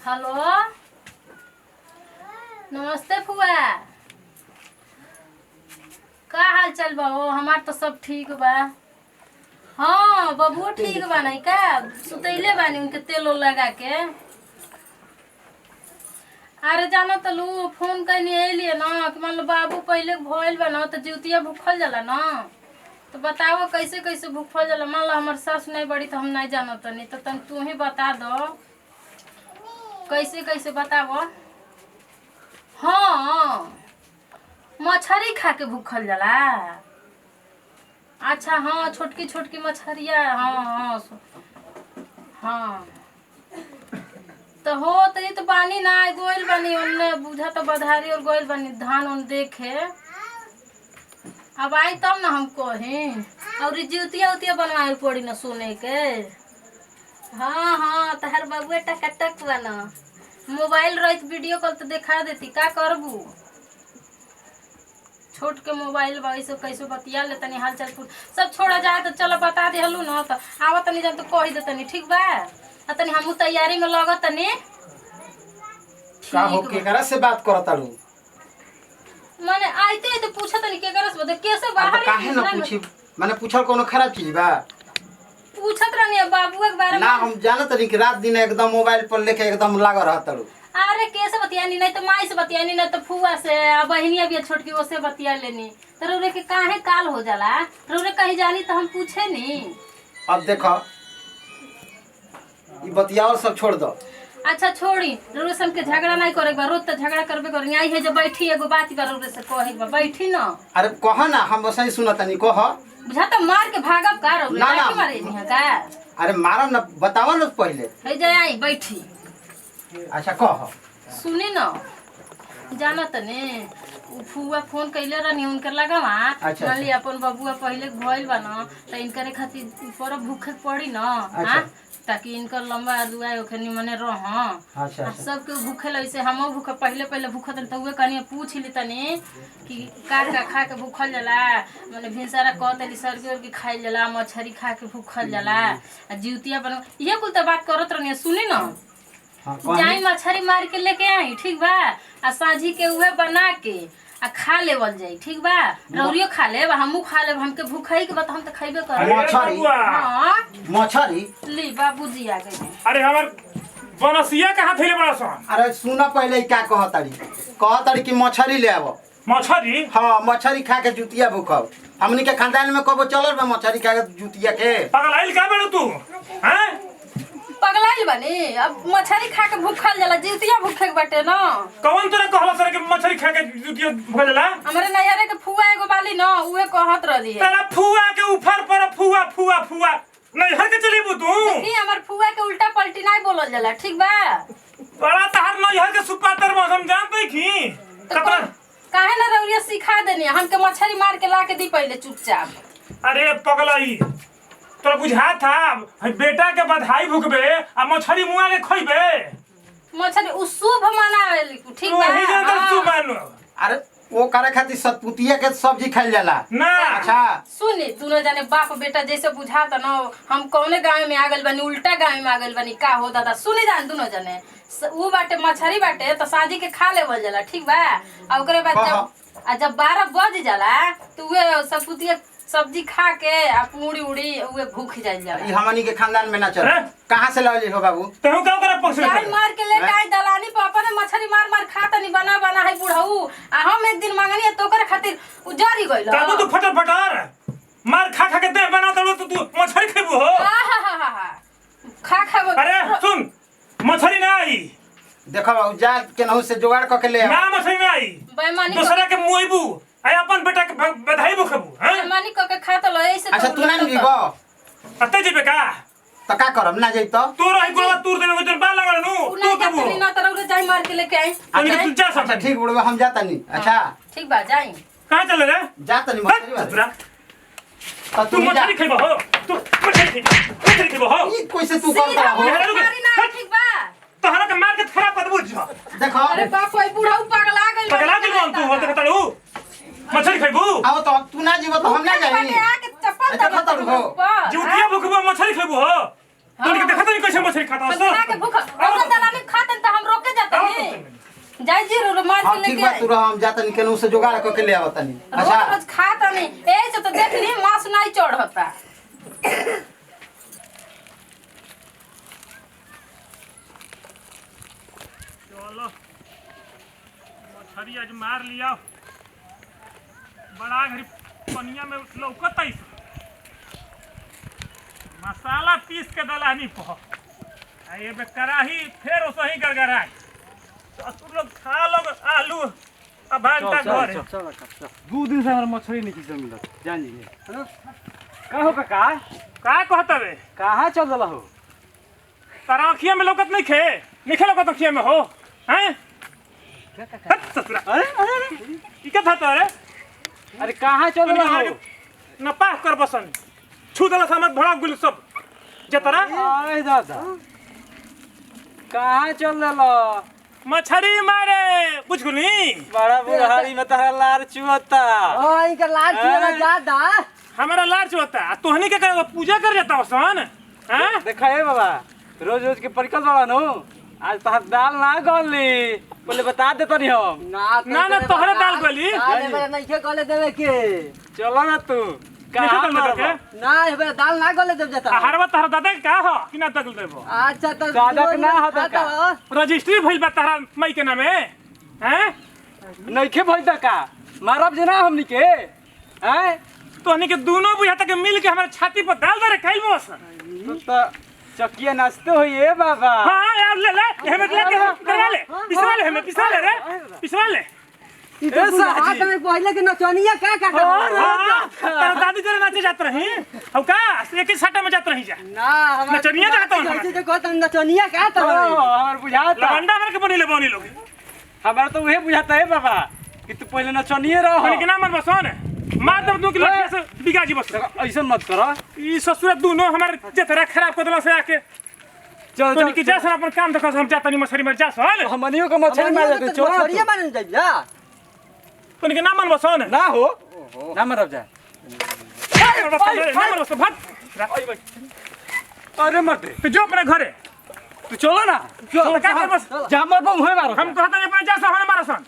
Hello नमस्ते फुआ। का हाल चाल बा? हो हमार तो सब ठीक बा। हाँ बबुओ ठीक बा। नहीं का सुतैले बानी उनके तेल लगा के। अरे जानो तो लू फोन करनी अलिए ना कि मान लो बाबू पहले भइल बा ना तो जीवतिया भूखल जाला ना। तो बताओ कैसे कैसे भूखल जाला। मान लो हमार सास नहीं बड़ी तो हम नहीं जानो तनी तो तन तू ही बता दो कैसे कैसे बताओ। हाँ मछरी खा के भूखल जाला। अच्छा हाँ छोटकी छोटकी मछरिया। हाँ हाँ हाँ तो हो तो ये तो बानी ना गोइल बानी उनने बुझा तो बधारी और गोइल बानी धान उन देखे। अब आई तब ना हम कहीं और जूतिया उतिया बनवाए पड़ी ना सोने के। हाँ हाँ तहर बबुआ टकटक बना मोबाइल रही वीडियो कॉल तो दिखा देती का करबू। छोट के मोबाइल वैसे कैसे बतिया ले तनी हाल चाल सब छोड़ा जाए तो चलो बता दे हलू ना तो आवा तनी जब तो कह दे तनी ठीक बा। तनी हमू तैयारी में लग तनी का हो केकरा से बात करत तारू? माने आइते तो पूछा तनी केकरा से बता कैसे बाहर काहे ना पूछी माने पूछल कोनो खराब चीज बा? पूछत रहनी बाबुआ के बारे में ना हम जानत रही कि रात दिन एकदम मोबाइल पर लेके एकदम लागल रहत तारू। अरे कैसे बतियानी नहीं तो माई से बतियानी नहीं तो फुआ से बहनिया भी छोटकी वो से बतिया लेनी तो रोरे के काहे काल हो जाला। रोरे कहीं जानी तो हम पूछे नी। अब देखो ई बतियाओ सब छोड़ दो। अच्छा छोड़ी रोरे से हमके झगड़ा नहीं करे बा। रोज तो झगड़ा करबे करेंगे। आई है जो बैठी एगो बात कर रोरे से कहे बा बैठी ना। अरे कह ना हम सही सुनत नहीं कह। बुझा तो मार के भागब का रोरे ना, ना। लाठी मारे नहीं है का। अरे मारम ना बताओ ना पहले। है जाए आई बैठी अच्छा कह। सुनी न जाना तने फुआ फोन कैले रहनी उनकर लगावा। अच्छा, मान ली अपन बबुआ पहले भइल बा न त इनकरे खातिर पर भूखे पड़ी न। अच्छा। हाँ ताकि इनकर लंबा दुआ ओखनी मने रह। अच्छा सबके भूखे लइसे हमो भूखे पहले पहले भूखत त उहे कनी पूछ ली तनी कि का का खा के भूखल जाला। माने भिनसारा कहतली सरगी और के खाइल जाला मछरी खा के भूखल जाला आ जीवतिया बन ये कुल त बात करत रहनी। सुनी न हाँ जाई मछरी मार के लेके आई ठीक बा आ साझी के उहे बना के आ खा लेवल जाई ठीक बा। रौरियो खा लेब हमू खा लेब हमके भूखाई के बत हम त खइबे कर। मछरी हां मछरी ली बाबूजी आ गए। अरे हमार बनसिया कहाँ थैले बड़ा सन? अरे सुना पहले क्या कहतारी कि मछरी ले आवो। मछरी? हाँ मछरी खा के जुतिया भूखब। हमनी के खानदान में कबो चलल बा मछरी खा के जुतिया के? पगलाइल का बेड़ू तू? हैं? पगलाइल बनी अब मछरी खा के भूखल जाला जीवतिया भूखे के बाटे न। कौन तोरा कहला सर के मछरी खा के जुतिया भजला? हमरे नैहरे के फुआ एगो बाली न उहे कहत रहली। तेरा फुआ के ऊपर पर फुआ फुआ फुआ नहीं हर के चलीबू तू? देखी हमर फुआ के उल्टा पलटी नहीं बोलल जाला ठीक बा। बड़ा तहर नहीं हर के सुपातर मौसम जानते की कतना काहे ना रौरिया सिखा देनी हमके मछरी मार के ला के दी पहले चुपचाप। अरे पगलाई तोरा बुझा था बेटा के बधाई भुकबे आ मछरी मुआ के खइबे। मछरी उ शुभ मनावेली ठीक बा। वही जन हाँ। तू मानो। अरे वो करे खातिर सतपुतिया के सब्जी खाइल जाला ना अच्छा सुनी दोनों जाने बाप बेटा जैसे बुझाता न हम कौने गांव में आ गइल बनी उल्टा गांव में आ गइल बनी का हो दादा। सुनी जान दोनों जाने उ बाटे मछरी बाटे तो शादी के खा लेवल जाला ठीक बा। आ ओकरे बाद जब 12 बज जाला तो उहे सतपुतिया सब्जी खा के आ पूरी उड़ी उहे भूख जाइल जाला। ई हमनी के खानदान में ना चल। कहां से लावली हो बाबू? तहु का करे पक्ष गाय मार के लेके आई दलानी पापा ने मछरी मार मार खाता नहीं बना बना है बुढ़ऊ आ हम एक दिन मांगनी तो ओकरे खातिर उजारी गइल। तब तू फटर फटर मार खा खा के दे बना तू मछरी खेबू हो? खा खा अरे सुन मछरी ना आई। देखो बाबू जा केनहू से जुगाड़ क के ले ना मछरी ना आई। बेईमानी दूसरा के मुइबू आई अपन बेटा के बधाई भुखबू हैं? बेईमानी क के खा त ल ऐसे। अच्छा तू ना जीबो अते जेबे का? त का करब ना जई त तू रही गुरवा तूर देबे के बा लगल नु तू देबू ना त रौरे जाई मार के लेके आई। अच्छा तू जा अच्छा सब ठीक बुढ़वा हम जाता नहीं। अच्छा ठीक बा जाई। कहां चले रे? जाता नहीं मछरी वाला तू तू जा। मछरी खेबो हो? तू मछरी खेबो हो? ई कैसे तू करता हो? मारी ना ठीक बा। तोहरा के मार के खराब कर बुझ। देखो अरे बाप ओई बुढ़ऊ पगला गइल। पगला गेल तू होते कतलू मछरी खेबू? आओ तो तू ना जीबो तो हम ना जाई। आके चप्पल अच्छा, खतर हो। जुतिया भुखबू मछरी खेबू हो? तो नहीं देखत नहीं कैसे मछली खाता हम बना के भूख औरत दलाली खाते त हम रोके जाते नहीं जाई जी रो मार हाँ के ठीक लेके बात तू रह हम जाता नहीं केनू से जुगाड़ करके ले आवता नहीं रोज अच्छा रोज खाता नहीं ए से तो देख ली मांस नहीं चढ़ता चलो मछली आज मार लिया बड़ा घड़ी पनिया में लौकत आई मसाला पीस के दलानी पह आ ये बे कराही फिर उसही गरगराई ससुर लोग खा लोग आलू अब घंटा घर दू दिन से हमारा मछली नहीं किसी मिलत जान जी का हो काका का कहत बे कहाँ चल रहा हो तारा अखिया में लौकत नहीं खे निखे लौकत अखिया में हो हैं हट ससुरा अरे अरे अरे ई का था तो अरे कहाँ चल रहा हो नपाह कर बसन छू दला सामत भड़ा गुल सब जतरा अरे दादा कहाँ चल रहा मछली मारे बुझ गुनी बड़ा बुढ़ारी में तारा लार चुहता इनका लाल चुहता ज्यादा हमारा लार्च होता है तोहनी के करे पूजा कर जाता हो सन हैं देखा है बाबा रोज रोज के परिकल बड़ा नो आज तार दाल ना गली बोले बता देता नहीं हम ना तोहरे दाल गली नहीं के गले देवे के चलो ना तू निखे कहाँ दल देबे मरबा? के ना हे बेरा दाल ना गले देव जाता हरवा तहरा दादा के का हो कि ना तकल देबो अच्छा तो दादा के ना होता का? रजिस्ट्री भइल बा तहरा मई के नामे हैं नइखे भइल का मारब जे ना हमनी के हैं तोहनी के दोनों बुझा तक मिल के हमारे छाती पर डाल दे रे कैल मोस तू तो चकिया नाचते हो ये बाबा हां यार ले हमें ले के करवा ले पिसवा ले हमें पिसवा ले रे पिसवा ले हाथ में पहले के नचनिया का का तेरा दादी तेरे नाचे जात रही अब का एक ही सट्टा में जात रही जा ना नचनिया जाता हूं जैसे जो कहता नचनिया का तो हमार बुझाता लवंडा मार के बनी लोग हमारा तो वही बुझाता है बाबा कि तू पहले नचनिए रहो कहने के नाम मन बसन मार दब 2 किलो से बिगा जी बस ऐसा मत करो ई ससुर दोनों हमार जतरा खराब कर देला से आके चल तो निकी जा सर अपन काम देखो हम जाता नहीं मछली मार जा सल हमनियो को मछली मार जाते चलो छोड़िए मारन जाइया तो निके नाम मन बसन ना हो ना मरब जा नाम मन बस भाग अरे मत तो जो अपने घरे तू चलो ना तो का कर बस जहाँ मरबो उहे मारो हम कहता नहीं अपने जा सर हमारे मारसन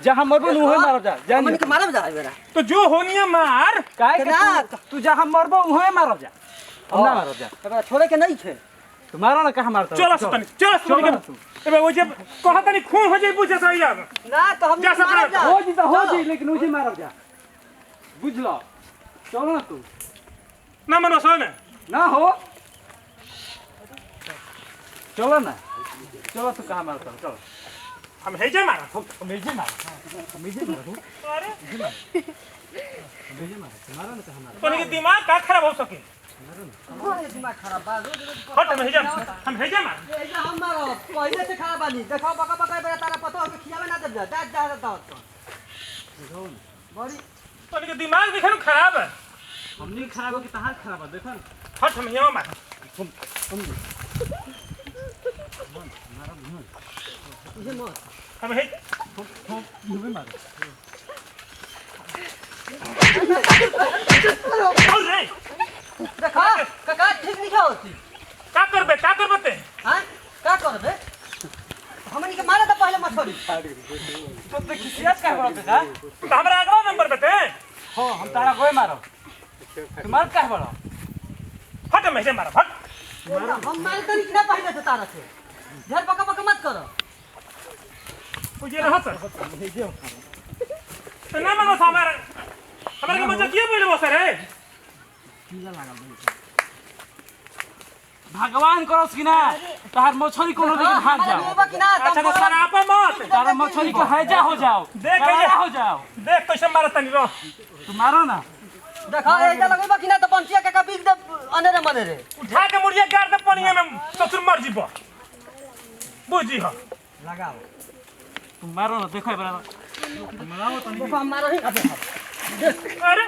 जहाँ मरबो उहे मारो जा जान हमन के मारब जा बेरा तो जो होनी है मार काहे के तू जहाँ मरबो उहे मारो जा हम ना मारो जा बेरा छोड़े के नहीं छे तू मारो ना कहाँ मारता चलो सतनी चलो सतनी एबे वो जे कहता नहीं खून हो जाई बुझे सही आ ना तो हम जा सकरा। मारब जा हो जी तो हो जी लेकिन उसे मारो जा बुझ लो चलो ना तू ना मन बसन ना हो चलो ना चलो तू कहाँ मारता हो चलो हम हे जे मार हम भेजे मारो अरे मारो ना कहाँ मारो तो निके दिमाग का खराब हो सके दिमाग खराब बा हट हम हे जे मार ऐसा हम मारो पहले से खराब बानी देखो बका बका बेरा तारा पता हो के खियावे ना देब जा जा बड़ी तो निके दिमाग दिखन खराब है हमनी खराब हो कि तहार खराब है देखो ना हट हम यहाँ मार इसे मत हम हे बोल रे देखा काका ठीक नहीं होती का करबे ते हां का करबे हमनी के मारे तो पहले मछली तो किसियात का बड़ा बेटा तो हमरा अगला नंबर पे ते हो हम तारा कोई मारो तू मार का बड़ा हट हम हे जे मार हट हम मारे तो नहीं पहले से तारा से ढेर बका बका मत करो तुझे रहत तो ना मन हमारा के मजा किए बोले बस रे भगवान करोस कि ना तार मछली कोनो दिन भाग जाओ होबा कि ना अच्छा तो सरापा मत तारा मछली को हैजा हो जाओ देख गवारा हो जाओ देख कैसे मारत तनी रो तू मारो ना देखा ऐसा लगेबा कि ना तो पंचिया काका बीक दे अनेरे मनेरे उठा के मुड़िया गाड़ दे पानी में ससुर मर जीबो बुझी हो लगाओ तू मारो ना देखो बराबर देखो हम मारो ही ना देखो अरे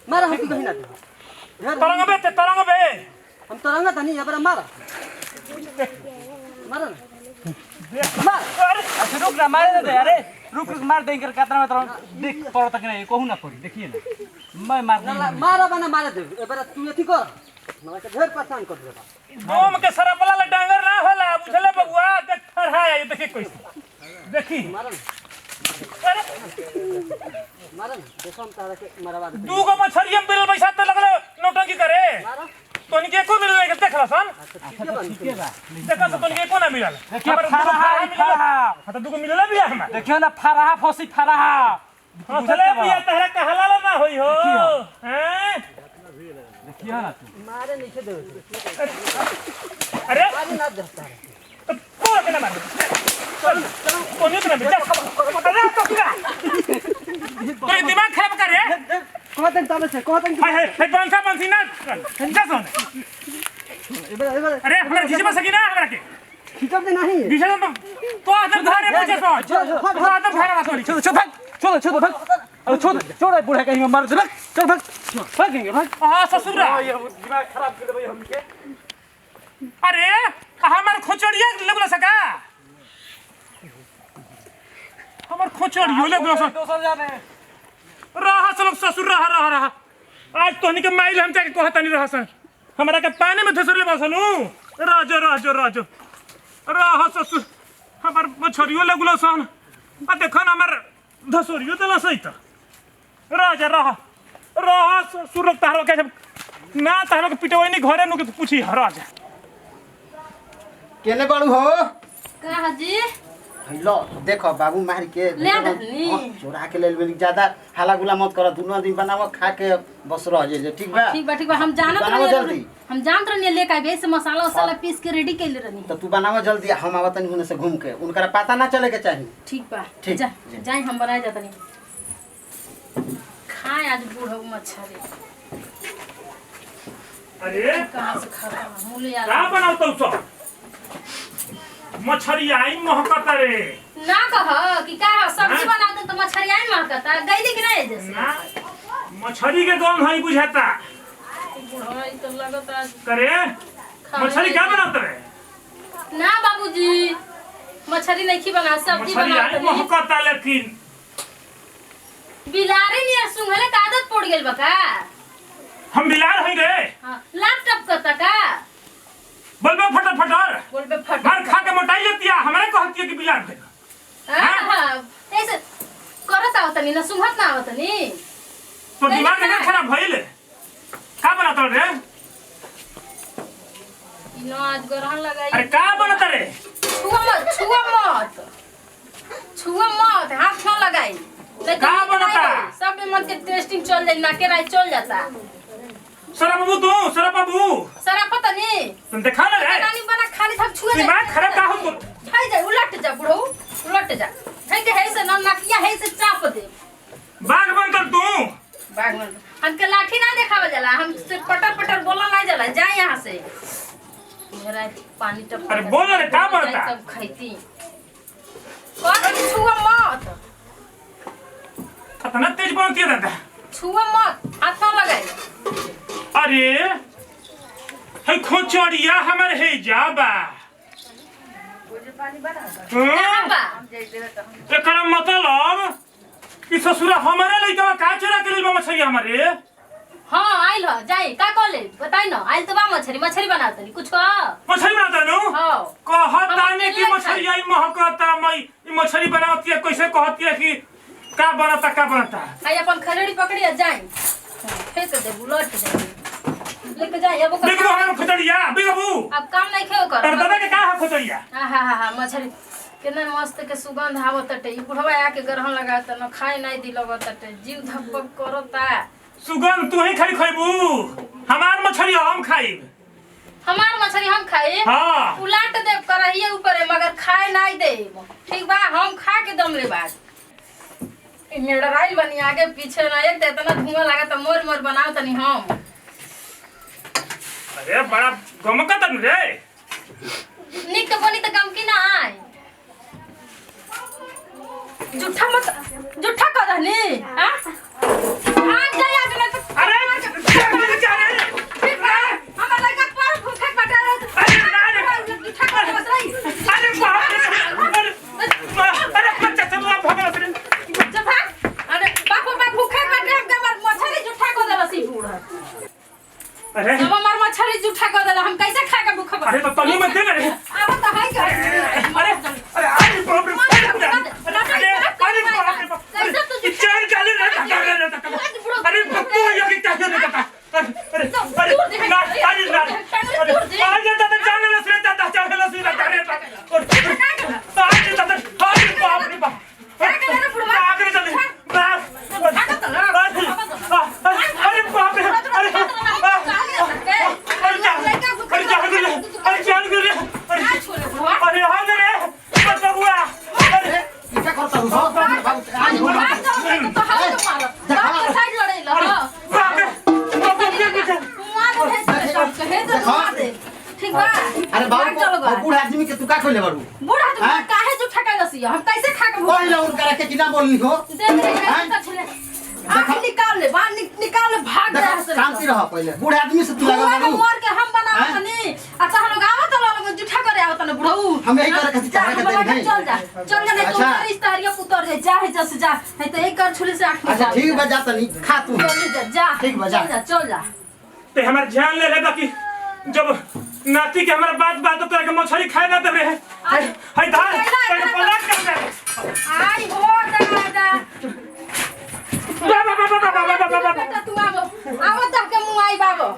मारो हम कहीं ना देखो तरंग बे हम तरंगा था नहीं अब मारो मारो ना अरे अच्छा रुक ना मारे दे अरे रुक मार दे कर कातरा में तो देख पड़ो तक नहीं कहू ना पड़ी देखिए ना मैं मार ना मारा बना मारे दे ए बेरा तू एथी कर हमरा के ढेर परेशान कर देबा दोम के सरपला ले डांगर ना होला बुझले बबुआ देख फरहा है देखी कैसे देखी मारन अरे मारन देखो हम तारा के मरवा दे दू गो मछरियम बिल पैसा त लगले नौटंकी करे मारो तोनी के को मिलले के देख लसन ठीक है बन देखा तो तोनी के को ना मिलल देखिए फरहा हां तो दू गो मिलले बिया हमरा देखियो ना फरहा फसी फरहा हौसले बिया तहरा कहला ना होई हो हैं देखियो ना तू मारे नहीं दे अरे मारे ना देता को के ना मार चल कोनी के ना जा अरे तो क्या तो दिमाग खराब कर रे कहतन तबे से कहतन हाय हाय पंखा पंखी ना जा सुन ए बेरा अरे हमरा खिचबा सकी ना हमरा के खिचब दे नहीं विषय तो आदर धारे पूछे तो आदर धारे बात होली चलो भाग छोड़ भाग अरे छोड़ बूढ़ा कहीं मार दे भाग चल भाग भागेंगे भाग हां ससुर ये दिमाग खराब कर देबे हमके अरे हमार खोचड़िया लगला सका हमार खोचड़ियो लगला सका दोसर जाने रहा सब ससुर रहा आज तोहनी के माइल हम जाके कहता नहीं रहा सन हमरा के पानी में धसरले बसलू राजो रहा ससुर हमार मछरियो लगला सन आ देखो ना हमार धसोरियो देला सही त राजा रहा ससुर तारो के ना तारो के पिटवई नहीं घरे नु के पूछी राजा केने बड़ू हो का हाजी लो देखो बाबू मार के ले आदनी। चोरा के ले लेबे ज्यादा हाला गुला मत कर दोनों आदमी बनाओ खा के बस रह जे ठीक बा ठीक बा हम जानत बनाओ जल्दी। रहनी हम जानत रहनी लेके आबे ऐसे मसाला वसाला पीस के रेडी कैले रहनी तो तू बनाओ जल्दी हम आवत नहीं होने से घूम के उनका पता ना चले के चाहिए ठीक बा ठीक, जा जी। जाई हम बनाए जातनी खाए आज बूढ़ा मछरी अरे कहां से खाता मूली का आ बनावतो सब मछरी आई महकता रे ना कह कि का सब्जी हाँ? बना दे तो मछरी आई महकता गईली कि नहीं जैसे ना मछरी के गंध है बुझाता बूढ़ा ई तो लगता करे मछरी क्या बनाते रे ना बाबूजी मछरी नहीं बना सब्जी मछरी बना आई महकता लेकिन बिलारी ने सुंघले का आदत पड़ गेल बका हम बिलार हई रे हां लैपटॉप करता का बोलबे फटर बोलबे फट मार खा के मोटाई लेतिया हमरे कहतिया कि बिलार दे हां ऐसे करत आवतनी ना सुंघत ना आवतनी तो दिमाग में खराब भइल का बनाता रे इनो आज ग्रहण लगाई अरे का बनाता रे छुआ मत हाथ न लगाई नहीं का बनता? सब में मन के टेस्टिंग चल जाई ना के राय चल जाता सरा बाबू सारा पता नहीं तुम देखा ना रे रानी बना खाली सब छुए दिमाग खराब का हो खाई जाए उलट जा बुढ़ऊ उलट जा है के है से ना नकिया है से चाप दे बाघ बन कर तू बागमन हमके लाठी ना देखावे जाला हम से पटर बोला नहीं जाला जा यहां से मेरा पानी टप अरे बोल रे का बनता सब खाईती और छुआ मत कितना तेज बनती है दादा छुआ मत हाथ न लगाई अरे है खोचड़िया हमारे है जाबा कहां बा एकरा मतलब कि ससुरा हमारे लइका का चोरा के लेल मछली हमारे हां आइल ह जाई का कहले बताई न आइल त बा मछली बनातनी कुछ कह मछली बनाता नु हां कहताने कि मछली आई महकता मई ई मछली बनावती है कैसे कहती है कि का बनता आई अपन खरेड़ी पकड़ी आ जाई फेंक दे बुलट दे लेके जाई अब देख लो हमारे खोचड़िया बिगबू अब काम नहीं खेओ कर तर दादा के का है खोचड़िया हां मछली केना मस्त के सुगंध आवत टटे ई बुढ़वा आके ग्रहण लगात न खाए नहीं दी लगत टटे जीव धपक करता सुगंध तू ही खाई खइबू हमार मछली हम खाइब हमार मछली हम खाए हां उलट दे करहिए ऊपर है, मगर खाए नहीं दे ठीक बा हम खा के दम ले बाज ई मेडराइल बनी आगे पीछे ना एक दे इतना धुआं लगा त मोर बनाओ तनी हम अरे बड़ा गमकत रे निक तो बनी त गम की ना आए जुठा कर दनी हां आज जा आज ना तो अरे क्या रे हमर लड़का पर भूखे बटा अरे जुठा कर बस रही अरे बाप रे अरे बच्चा चलो भाग रे जब अरे बाप भूखे बटा हमर मछली जुठा अरे तो तनी मत दे रे अब तो है क्या अरे अरे अरे बाप रे अरे कैसे तू चार गाली रे अरे पप्पू ये क्या कर रहा है अरे अरे ना अरे आज दादा जाने लस रे दादा जाने लस रे अरे आज दादा अरे बाप रे बाप आगे चल बाप अरे बाप रे अरे अरे हां रे बच्चा हुआ अरे क्या करता हूँ बाबू आज हो तो हाथ तो मारो बाप के साइड लड़े ला बाप रे ठीक बा अरे बाबू बूढ़ा आदमी के तू का खोले बारू बूढ़ा तू काहे जो ठका लसी हम कैसे खा के कोई ना उनका के किना बोलनी हो दे दे निकाल ले बाहर निकाल ले भाग जा शांति रह पहले बूढ़ा आदमी से तू लगा बारू मोर के हम बनावत नहीं अच्छा हम लोग आवत लोग जुठा करे आवत न बुढ़ऊ हम यही करे के चाहे के नहीं चल जा नहीं तो तेरी तारिया उतर जा है जस जा नहीं तो एक कर छुले से आठ अच्छा ठीक बा जा तनी खा तू जा ठीक बा जा चल जा ते हमार ध्यान ले बाकी जब नाती के हमारा बात तो के मछली खाए ना देबे हाय धान तेरे पलट कर दे आई हो दादा बाबा तू आवो आवो तक के मुंह आई बाबो